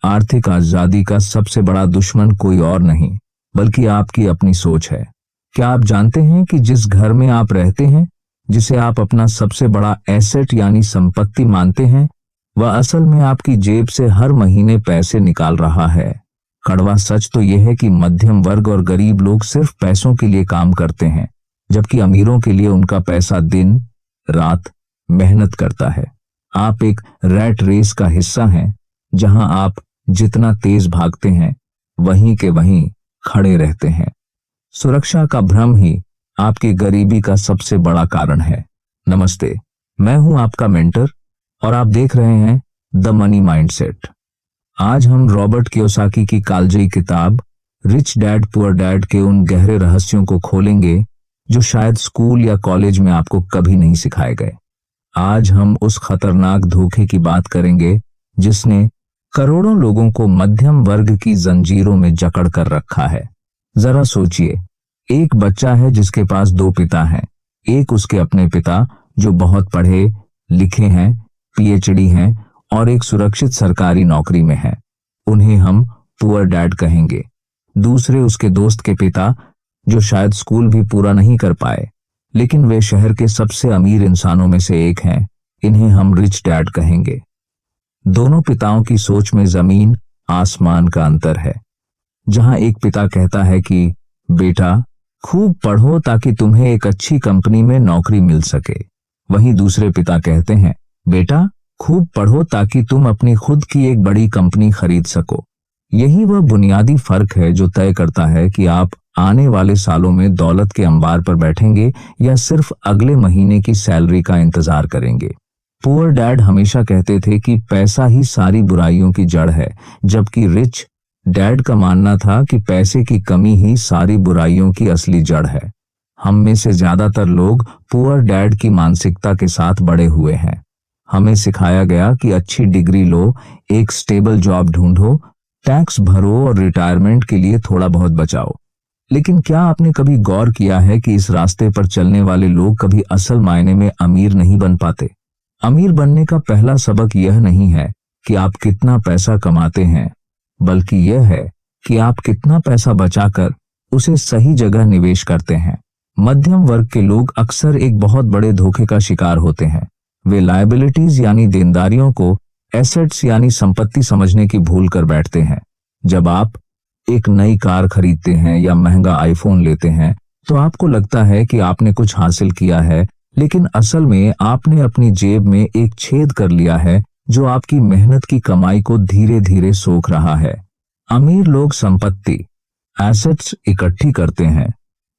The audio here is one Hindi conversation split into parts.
आर्थिक आजादी का सबसे बड़ा दुश्मन कोई और नहीं बल्कि आपकी अपनी सोच है। क्या आप जानते हैं कि जिस घर में आप रहते हैं, जिसे आप अपना सबसे बड़ा एसेट यानी संपत्ति मानते हैं, वह असल में आपकी जेब से हर महीने पैसे निकाल रहा है। कड़वा सच तो यह है कि मध्यम वर्ग और गरीब लोग सिर्फ पैसों के लिए काम करते हैं, जबकि अमीरों के लिए उनका पैसा दिन रात मेहनत करता है। आप एक रैट रेस का हिस्सा हैं, जहां आप जितना तेज भागते हैं वहीं के वहीं खड़े रहते हैं। सुरक्षा का भ्रम ही आपकी गरीबी का सबसे बड़ा कारण है। नमस्ते, मैं हूं आपका मेंटर और आप देख रहे हैं द मनी माइंडसेट। आज हम रॉबर्ट कियोसाकी की कालजयी किताब रिच डैड पुअर डैड के उन गहरे रहस्यों को खोलेंगे जो शायद स्कूल या कॉलेज में आपको कभी नहीं सिखाए गए। आज हम उस खतरनाक धोखे की बात करेंगे जिसने करोड़ों लोगों को मध्यम वर्ग की जंजीरों में जकड़ कर रखा है। जरा सोचिए, एक बच्चा है जिसके पास दो पिता हैं। एक उसके अपने पिता जो बहुत पढ़े लिखे हैं, पीएचडी हैं और एक सुरक्षित सरकारी नौकरी में है। उन्हें हम पुअर डैड कहेंगे। दूसरे उसके दोस्त के पिता जो शायद स्कूल भी पूरा नहीं कर पाए, लेकिन वे शहर के सबसे अमीर इंसानों में से एक हैं। इन्हें हम रिच डैड कहेंगे। दोनों पिताओं की सोच में जमीन आसमान का अंतर है। जहां एक पिता कहता है कि बेटा खूब पढ़ो ताकि तुम्हें एक अच्छी कंपनी में नौकरी मिल सके, वहीं दूसरे पिता कहते हैं बेटा खूब पढ़ो ताकि तुम अपनी खुद की एक बड़ी कंपनी खरीद सको। यही वह बुनियादी फर्क है जो तय करता है कि आप आने वाले सालों में दौलत के अंबार पर बैठेंगे या सिर्फ अगले महीने की सैलरी का इंतजार करेंगे। पुअर डैड हमेशा कहते थे कि पैसा ही सारी बुराइयों की जड़ है, जबकि रिच डैड का मानना था कि पैसे की कमी ही सारी बुराइयों की असली जड़ है। हम में से ज्यादातर लोग पुअर डैड की मानसिकता के साथ बड़े हुए हैं। हमें सिखाया गया कि अच्छी डिग्री लो, एक स्टेबल जॉब ढूंढो, टैक्स भरो और रिटायरमेंट के लिए थोड़ा बहुत बचाओ। लेकिन क्या आपने कभी गौर किया है कि इस रास्ते पर चलने वाले लोग कभी असल मायने में अमीर नहीं बन पाते? अमीर बनने का पहला सबक यह नहीं है कि आप कितना पैसा कमाते हैं, बल्कि यह है कि आप कितना पैसा बचाकर उसे सही जगह निवेश करते हैं। मध्यम वर्ग के लोग अक्सर एक बहुत बड़े धोखे का शिकार होते हैं। वे लायबिलिटीज यानी देनदारियों को एसेट्स यानी संपत्ति समझने की भूल कर बैठते हैं। जब आप एक नई कार खरीदते हैं या महंगा आईफोन लेते हैं तो आपको लगता है कि आपने कुछ हासिल किया है, लेकिन असल में आपने अपनी जेब में एक छेद कर लिया है जो आपकी मेहनत की कमाई को धीरे धीरे सोख रहा है। अमीर लोग संपत्ति एसेट्स इकट्ठी करते हैं,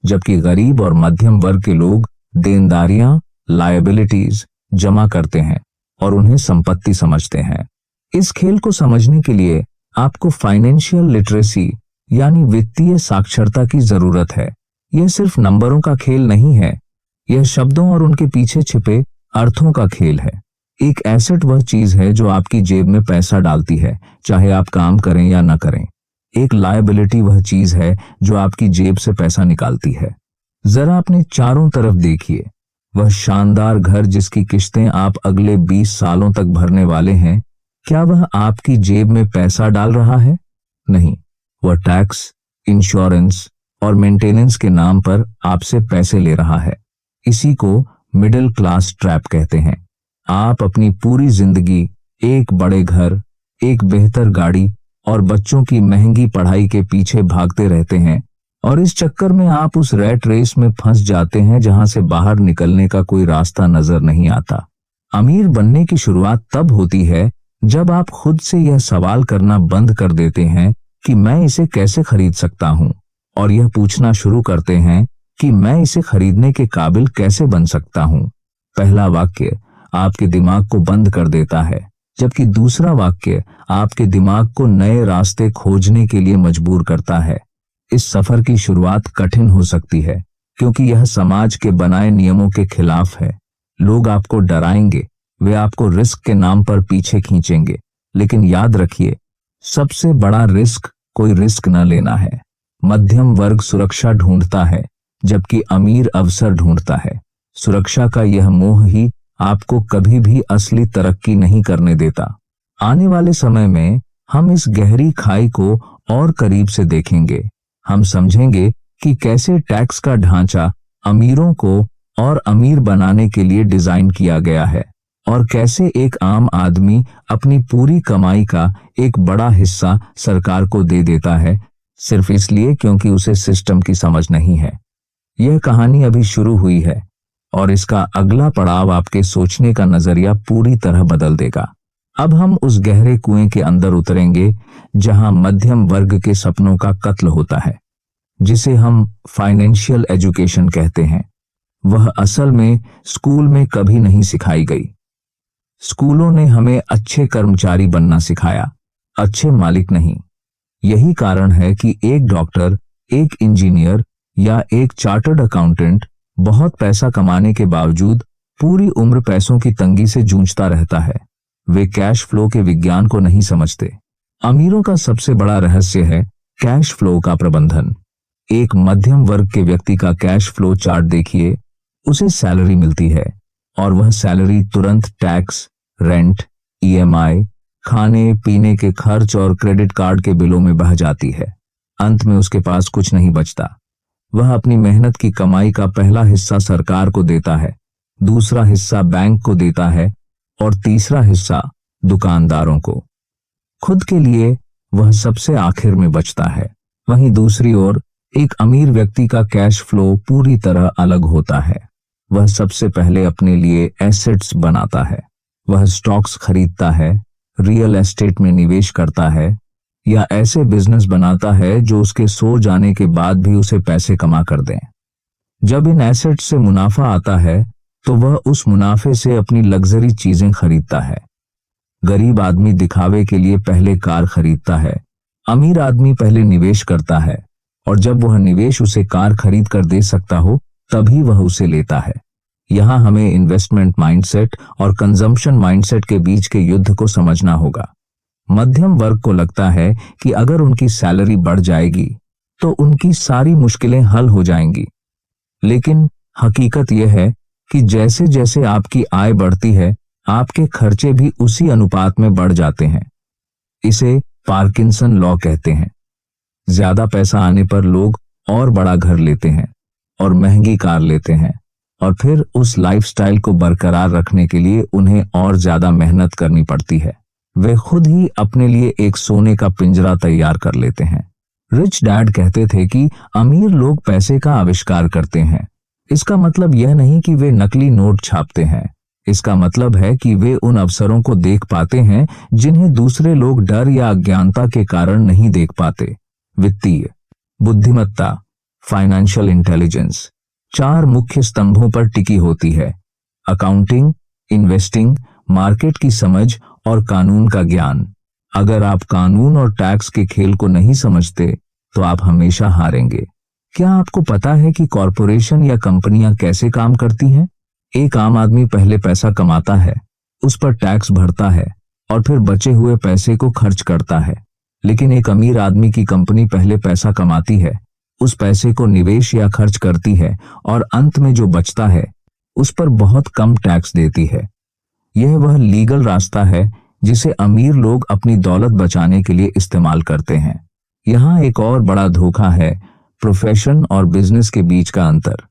जबकि गरीब और मध्यम वर्ग के लोग देनदारियां लायबिलिटीज जमा करते हैं और उन्हें संपत्ति समझते हैं। इस खेल को समझने के लिए आपको फाइनेंशियल लिटरेसी यानी वित्तीय साक्षरता की जरूरत है। यह सिर्फ नंबरों का खेल नहीं है, यह शब्दों और उनके पीछे छिपे अर्थों का खेल है। एक एसेट वह चीज है जो आपकी जेब में पैसा डालती है, चाहे आप काम करें या न करें। एक लायबिलिटी वह चीज है जो आपकी जेब से पैसा निकालती है। जरा अपने चारों तरफ देखिए, वह शानदार घर जिसकी किस्तें आप अगले 20 सालों तक भरने वाले हैं, क्या वह आपकी जेब में पैसा डाल रहा है? नहीं, वह टैक्स, इंश्योरेंस और मेंटेनेंस के नाम पर आपसे पैसे ले रहा है। इसी को मिडिल क्लास ट्रैप कहते हैं। आप अपनी पूरी जिंदगी एक बड़े घर, एक बेहतर गाड़ी और बच्चों की महंगी पढ़ाई के पीछे भागते रहते हैं और इस चक्कर में आप उस रैट रेस में फंस जाते हैं जहां से बाहर निकलने का कोई रास्ता नजर नहीं आता। अमीर बनने की शुरुआत तब होती है जब आप खुद से यह सवाल करना बंद कर देते हैं कि मैं इसे कैसे खरीद सकता हूं, और यह पूछना शुरू करते हैं कि मैं इसे खरीदने के काबिल कैसे बन सकता हूं। पहला वाक्य आपके दिमाग को बंद कर देता है, जबकि दूसरा वाक्य आपके दिमाग को नए रास्ते खोजने के लिए मजबूर करता है। इस सफर की शुरुआत कठिन हो सकती है क्योंकि यह समाज के बनाए नियमों के खिलाफ है। लोग आपको डराएंगे, वे आपको रिस्क के नाम पर पीछे खींचेंगे, लेकिन याद रखिए, सबसे बड़ा रिस्क कोई रिस्क न लेना है। मध्यम वर्ग सुरक्षा ढूंढता है, जबकि अमीर अवसर ढूंढता है। सुरक्षा का यह मोह ही आपको कभी भी असली तरक्की नहीं करने देता। आने वाले समय में हम इस गहरी खाई को और करीब से देखेंगे। हम समझेंगे कि कैसे टैक्स का ढांचा अमीरों को और अमीर बनाने के लिए डिजाइन किया गया है और कैसे एक आम आदमी अपनी पूरी कमाई का एक बड़ा हिस्सा सरकार को दे देता है सिर्फ इसलिए क्योंकि उसे सिस्टम की समझ नहीं है। यह कहानी अभी शुरू हुई है और इसका अगला पड़ाव आपके सोचने का नजरिया पूरी तरह बदल देगा। अब हम उस गहरे कुएं के अंदर उतरेंगे जहां मध्यम वर्ग के सपनों का कत्ल होता है, जिसे हम फाइनेंशियल एजुकेशन कहते हैं। वह असल में स्कूल में कभी नहीं सिखाई गई। स्कूलों ने हमें अच्छे कर्मचारी बनना सिखाया, अच्छे मालिक नहीं। यही कारण है कि एक डॉक्टर, एक इंजीनियर या एक चार्टर्ड अकाउंटेंट बहुत पैसा कमाने के बावजूद पूरी उम्र पैसों की तंगी से जूझता रहता है। वे कैश फ्लो के विज्ञान को नहीं समझते। अमीरों का सबसे बड़ा रहस्य है कैश फ्लो का प्रबंधन। एक मध्यम वर्ग के व्यक्ति का कैश फ्लो चार्ट देखिए। उसे सैलरी मिलती है और वह सैलरी तुरंत टैक्स, रेंट, ईएमआई, खाने पीने के खर्च और क्रेडिट कार्ड के बिलों में बह जाती है। अंत में उसके पास कुछ नहीं बचता। वह अपनी मेहनत की कमाई का पहला हिस्सा सरकार को देता है, दूसरा हिस्सा बैंक को देता है और तीसरा हिस्सा दुकानदारों को। खुद के लिए वह सबसे आखिर में बचता है। वहीं दूसरी ओर एक अमीर व्यक्ति का कैश फ्लो पूरी तरह अलग होता है। वह सबसे पहले अपने लिए एसेट्स बनाता है। वह स्टॉक्स खरीदता है, रियल एस्टेट में निवेश करता है या ऐसे बिजनेस बनाता है जो उसके सो जाने के बाद भी उसे पैसे कमा कर दें। जब इन एसेट्स से मुनाफा आता है तो वह उस मुनाफे से अपनी लग्जरी चीजें खरीदता है। गरीब आदमी दिखावे के लिए पहले कार खरीदता है, अमीर आदमी पहले निवेश करता है और जब वह निवेश उसे कार खरीद कर दे सकता हो तभी वह उसे लेता है। यहां हमें इन्वेस्टमेंट माइंडसेट और कंजम्पशन माइंडसेट के बीच के युद्ध को समझना होगा। मध्यम वर्ग को लगता है कि अगर उनकी सैलरी बढ़ जाएगी तो उनकी सारी मुश्किलें हल हो जाएंगी, लेकिन हकीकत यह है कि जैसे जैसे आपकी आय बढ़ती है आपके खर्चे भी उसी अनुपात में बढ़ जाते हैं। इसे पार्किंसन लॉ कहते हैं। ज्यादा पैसा आने पर लोग और बड़ा घर लेते हैं और महंगी कार लेते हैं और फिर उस लाइफस्टाइल को बरकरार रखने के लिए उन्हें और ज्यादा मेहनत करनी पड़ती है। वे खुद ही अपने लिए एक सोने का पिंजरा तैयार कर लेते हैं। रिच डैड कहते थे कि अमीर लोग पैसे का आविष्कार करते हैं। इसका मतलब यह नहीं कि वे नकली नोट छापते हैं। इसका मतलब है कि वे उन अवसरों को देख पाते हैं जिन्हें दूसरे लोग डर या अज्ञानता के कारण नहीं देख पाते। वित्तीय बुद्धिमत्ता, फाइनेंशियल इंटेलिजेंस, 4 मुख्य स्तंभों पर टिकी होती है। अकाउंटिंग, इन्वेस्टिंग, मार्केट की समझ और कानून का ज्ञान। अगर आप कानून और टैक्स के खेल को नहीं समझते तो आप हमेशा हारेंगे। क्या आपको पता है कि कॉरपोरेशन या कंपनियां कैसे काम करती हैं? एक आम आदमी पहले पैसा कमाता है, उस पर टैक्स भरता है और फिर बचे हुए पैसे को खर्च करता है। लेकिन एक अमीर आदमी की कंपनी पहले पैसा कमाती है, उस पैसे को निवेश या खर्च करती है और अंत में जो बचता है उस पर बहुत कम टैक्स देती है। यह वह लीगल रास्ता है जिसे अमीर लोग अपनी दौलत बचाने के लिए इस्तेमाल करते हैं। यहाँ एक और बड़ा धोखा है, प्रोफेशन और बिजनेस के बीच का अंतर।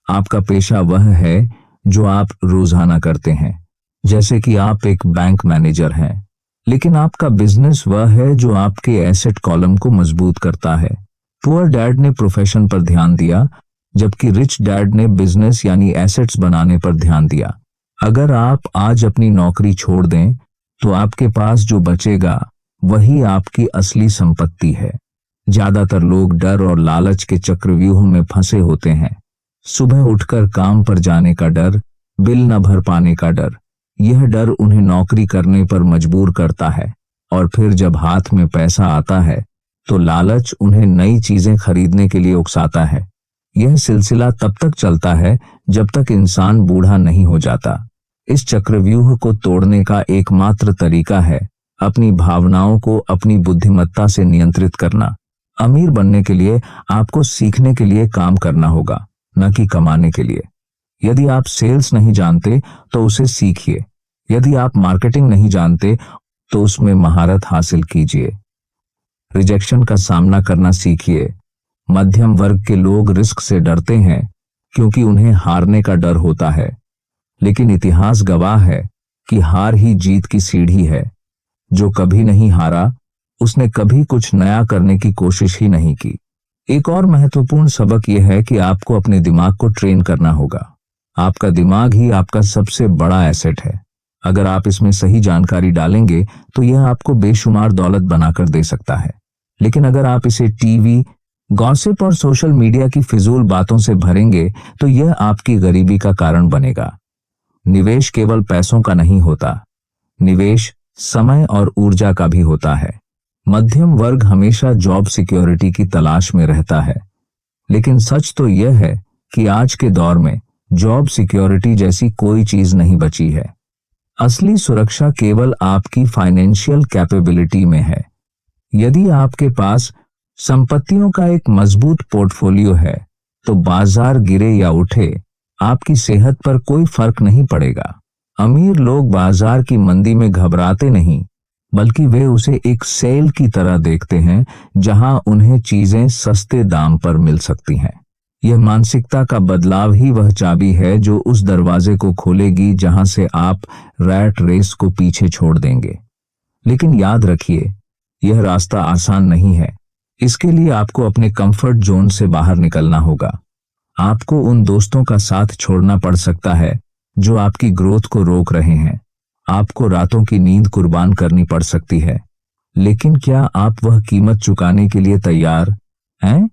आपका पेशा वह है जो आप रोजाना करते हैं, जैसे कि आप एक बैंक मैनेजर हैं, लेकिन आपका बिजनेस वह है जो आपके एसेट कॉलम को मजबूत करता है। पुअर डैड ने प्रोफेशन पर ध्यान दिया, जबकि रिच डैड ने बिजनेस यानी एसेट्स बनाने पर ध्यान दिया। अगर आप आज अपनी नौकरी छोड़ दें तो आपके पास जो बचेगा वही आपकी असली संपत्ति है। ज्यादातर लोग डर और लालच के चक्रव्यूह में फंसे होते हैं। सुबह उठकर काम पर जाने का डर, बिल न भर पाने का डर, यह डर उन्हें नौकरी करने पर मजबूर करता है और फिर जब हाथ में पैसा आता है तो लालच उन्हें नई चीजें खरीदने के लिए उकसाता है। यह सिलसिला तब तक चलता है जब तक इंसान बूढ़ा नहीं हो जाता। इस चक्रव्यूह को तोड़ने का एकमात्र तरीका है अपनी भावनाओं को अपनी बुद्धिमत्ता से नियंत्रित करना। अमीर बनने के लिए आपको सीखने के लिए काम करना होगा, न कि कमाने के लिए। यदि आप सेल्स नहीं जानते तो उसे सीखिए। यदि आप मार्केटिंग नहीं जानते तो उसमें महारत हासिल कीजिए। रिजेक्शन का सामना करना सीखिए। मध्यम वर्ग के लोग रिस्क से डरते हैं क्योंकि उन्हें हारने का डर होता है, लेकिन इतिहास गवाह है कि हार ही जीत की सीढ़ी है। जो कभी नहीं हारा उसने कभी कुछ नया करने की कोशिश ही नहीं की। एक और महत्वपूर्ण सबक यह है कि आपको अपने दिमाग को ट्रेन करना होगा। आपका दिमाग ही आपका सबसे बड़ा एसेट है। अगर आप इसमें सही जानकारी डालेंगे तो यह आपको बेशुमार दौलत बनाकर दे सकता है, लेकिन अगर आप इसे टीवी, गॉसिप और सोशल मीडिया की फिजूल बातों से भरेंगे तो यह आपकी गरीबी का कारण बनेगा। निवेश केवल पैसों का नहीं होता, निवेश समय और ऊर्जा का भी होता है। मध्यम वर्ग हमेशा जॉब सिक्योरिटी की तलाश में रहता है, लेकिन सच तो यह है कि आज के दौर में जॉब सिक्योरिटी जैसी कोई चीज नहीं बची है। असली सुरक्षा केवल आपकी फाइनेंशियल कैपेबिलिटी में है। यदि आपके पास संपत्तियों का एक मजबूत पोर्टफोलियो है तो बाजार गिरे या उठे आपकी सेहत पर कोई फर्क नहीं पड़ेगा। अमीर लोग बाजार की मंदी में घबराते नहीं, बल्कि वे उसे एक सेल की तरह देखते हैं जहां उन्हें चीजें सस्ते दाम पर मिल सकती हैं। यह मानसिकता का बदलाव ही वह चाबी है जो उस दरवाजे को खोलेगी जहां से आप रैट रेस को पीछे छोड़ देंगे। लेकिन याद रखिए, यह रास्ता आसान नहीं है। इसके लिए आपको अपने कंफर्ट जोन से बाहर निकलना होगा। आपको उन दोस्तों का साथ छोड़ना पड़ सकता है जो आपकी ग्रोथ को रोक रहे हैं। आपको रातों की नींद कुर्बान करनी पड़ सकती है, लेकिन क्या आप वह कीमत चुकाने के लिए तैयार हैं?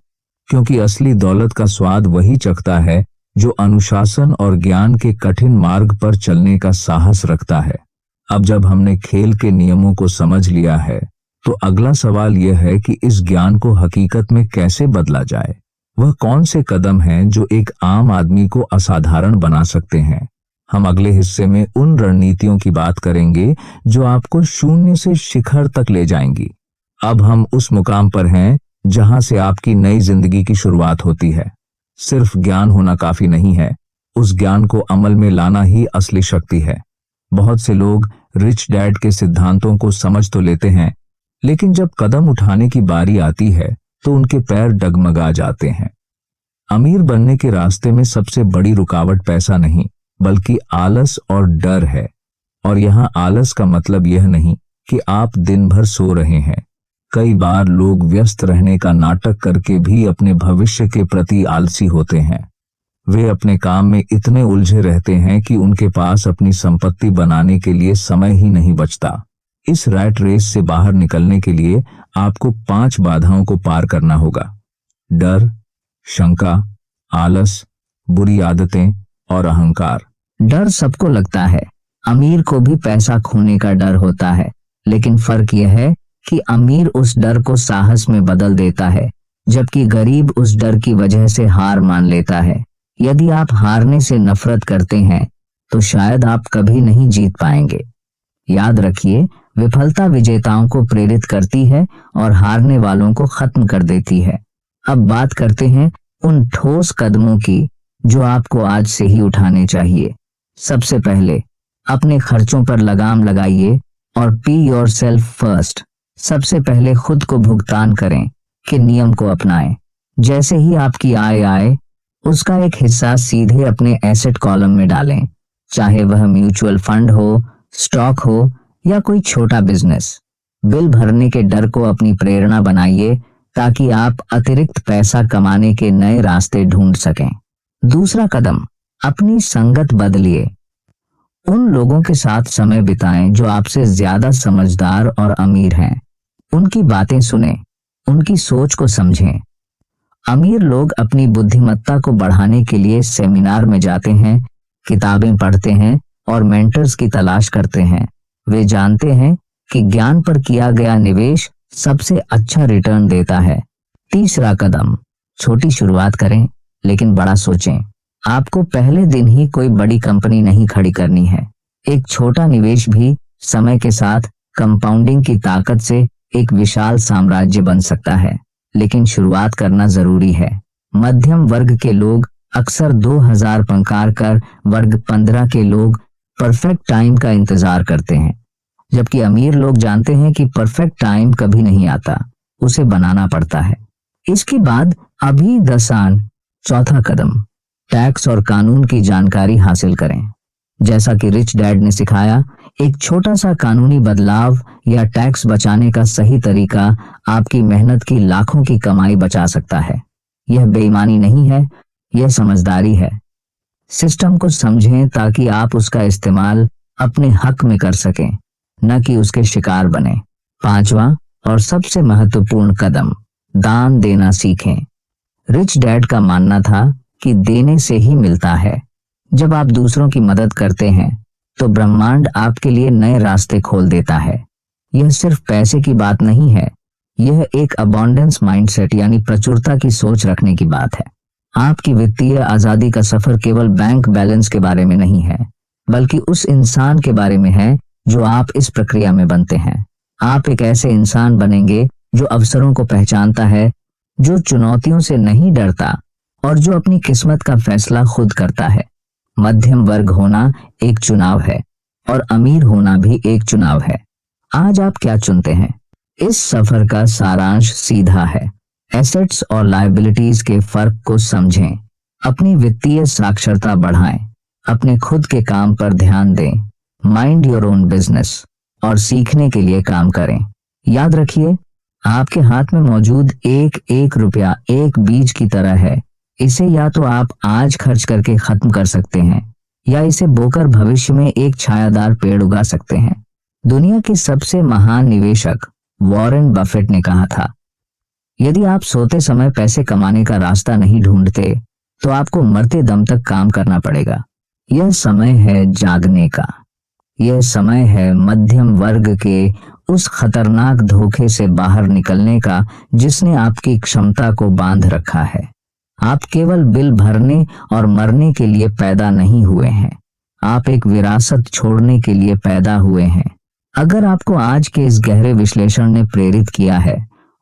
क्योंकि असली दौलत का स्वाद वही चखता है जो अनुशासन और ज्ञान के कठिन मार्ग पर चलने का साहस रखता है। अब जब हमने खेल के नियमों को समझ लिया है, तो अगला सवाल यह है कि इस ज्ञान को हकीकत में कैसे बदला जाए। वह कौन से कदम हैं जो एक आम आदमी को असाधारण बना सकते हैं। हम अगले हिस्से में उन रणनीतियों की बात करेंगे जो आपको शून्य से शिखर तक ले जाएंगी। अब हम उस मुकाम पर हैं जहां से आपकी नई जिंदगी की शुरुआत होती है। सिर्फ ज्ञान होना काफी नहीं है, उस ज्ञान को अमल में लाना ही असली शक्ति है। बहुत से लोग रिच डैड के सिद्धांतों को समझ तो लेते हैं, लेकिन जब कदम उठाने की बारी आती है तो उनके पैर डगमगा जाते हैं। अमीर बनने के रास्ते में सबसे बड़ी रुकावट पैसा नहीं, बल्कि आलस और डर है। और यहाँ आलस का मतलब यह नहीं कि आप दिन भर सो रहे हैं। कई बार लोग व्यस्त रहने का नाटक करके भी अपने भविष्य के प्रति आलसी होते हैं। वे अपने काम में इतने उलझे रहते हैं कि उनके पास अपनी संपत्ति बनाने के लिए समय ही नहीं बचता। इस रैट रेस से बाहर निकलने के लिए आपको 5 बाधाओं को पार करना होगा: डर, शंका, आलस, बुरी आदतें और अहंकार। डर सबको लगता है, अमीर को भी पैसा खोने का डर होता है, लेकिन फर्क यह है कि अमीर उस डर को साहस में बदल देता है, जबकि गरीब उस डर की वजह से हार मान लेता है। यदि आप हारने से नफरत करते हैं तो शायद आप कभी नहीं जीत पाएंगे। याद रखिए, विफलता विजेताओं को प्रेरित करती है और हारने वालों को खत्म कर देती है। अब बात करते हैं उन ठोस कदमों की जो आपको आज से ही उठाने चाहिए। सबसे पहले अपने खर्चों पर लगाम लगाइए और पे योरसेल्फ फर्स्ट। सबसे पहले खुद को भुगतान करें कि नियम को अपनाएं। जैसे ही आपकी आय आए, उसका एक हिस्सा सीधे अपने एसेट कॉलम में डालें, चाहे वह म्यूचुअल फंड हो, स्टॉक हो या कोई छोटा बिजनेस। बिल भरने के डर को अपनी प्रेरणा बनाइए ताकि आप अतिरिक्त पैसा कमाने के नए रास्ते ढूंढ सकें। दूसरा कदम, अपनी संगत बदलिए। उन लोगों के साथ समय बिताएं जो आपसे ज्यादा समझदार और अमीर हैं। उनकी बातें सुनें, उनकी सोच को समझें। अमीर लोग अपनी बुद्धिमत्ता को बढ़ाने के लिए सेमिनार में जाते हैं, किताबें पढ़ते हैं और मेंटर्स की तलाश करते हैं। वे जानते हैं कि ज्ञान पर किया गया निवेश सबसे अच्छा रिटर्न देता है। तीसरा कदम, छोटी शुरुआत करें लेकिन बड़ा सोचें। आपको पहले दिन ही कोई बड़ी कंपनी नहीं खड़ी करनी है। एक छोटा निवेश भी समय के साथ कंपाउंडिंग की ताकत से एक विशाल साम्राज्य बन सकता है, लेकिन शुरुआत करना जरूरी है। मध्यम वर्ग के लोग अक्सर 2000 पंकार कर वर्ग 15 के लोग परफेक्ट टाइम का इंतजार करते हैं, जबकि अमीर लोग जानते हैं कि परफेक्ट टाइम कभी नहीं आता, उसे बनाना पड़ता है। इसके बाद अभी दसान चौथा कदम, टैक्स और कानून की जानकारी हासिल करें। जैसा कि रिच डैड ने सिखाया, एक छोटा सा कानूनी बदलाव या टैक्स बचाने का सही तरीका आपकी मेहनत की लाखों की कमाई बचा सकता है। यह बेईमानी नहीं है, यह समझदारी है। सिस्टम को समझें ताकि आप उसका इस्तेमाल अपने हक में कर सकें, न कि उसके शिकार बने। पांचवा और सबसे महत्वपूर्ण कदम, दान देना सीखें। रिच डैड का मानना था कि देने से ही मिलता है। जब आप दूसरों की मदद करते हैं तो ब्रह्मांड आपके लिए नए रास्ते खोल देता है। यह सिर्फ पैसे की बात नहीं है, यह एक अबंडेंस माइंडसेट यानी प्रचुरता की सोच रखने की बात है। आपकी वित्तीय आजादी का सफर केवल बैंक बैलेंस के बारे में नहीं है, बल्कि उस इंसान के बारे में है जो आप इस प्रक्रिया में बनते हैं। आप एक ऐसे इंसान बनेंगे जो अवसरों को पहचानता है, जो चुनौतियों से नहीं डरता और जो अपनी किस्मत का फैसला खुद करता है। मध्यम वर्ग होना एक चुनाव है और अमीर होना भी एक चुनाव है। आज आप क्या चुनते हैं? इस सफर का सारांश सीधा है। एसेट्स और लायबिलिटीज के फर्क को समझें, अपनी वित्तीय साक्षरता बढ़ाएं, अपने खुद के काम पर ध्यान दें, माइंड योर ओन बिजनेस और सीखने के लिए काम करें। याद रखिए, आपके हाथ में मौजूद एक एक रुपया एक बीज की तरह है। इसे या तो आप आज खर्च करके खत्म कर सकते हैं या इसे बोकर भविष्य में एक छायादार पेड़ उगा सकते हैं। दुनिया के सबसे महान निवेशक वॉरेन बफेट ने कहा था, यदि आप सोते समय पैसे कमाने का रास्ता नहीं ढूंढते तो आपको मरते दम तक काम करना पड़ेगा। यह समय है जागने का। यह समय है मध्यम वर्ग के उस खतरनाक धोखे से बाहर निकलने का जिसने आपकी क्षमता को बांध रखा है। आप केवल बिल भरने और मरने के लिए पैदा नहीं हुए हैं, आप एक विरासत छोड़ने के लिए पैदा हुए हैं। अगर आपको आज के इस गहरे विश्लेषण ने प्रेरित किया है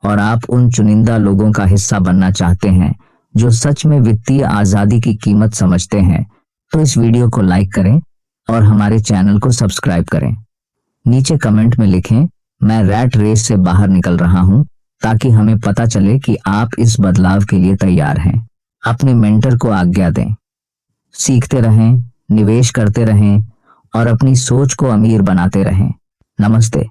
और आप उन चुनिंदा लोगों का हिस्सा बनना चाहते हैं जो सच में वित्तीय आजादी की कीमत समझते हैं, तो इस वीडियो को लाइक करें और हमारे चैनल को सब्सक्राइब करें। नीचे कमेंट में लिखें, मैं रैट रेस से बाहर निकल रहा हूं, ताकि हमें पता चले कि आप इस बदलाव के लिए तैयार हैं। अपने मेंटर को आज्ञा दें, सीखते रहें, निवेश करते रहें और अपनी सोच को अमीर बनाते रहें। नमस्ते।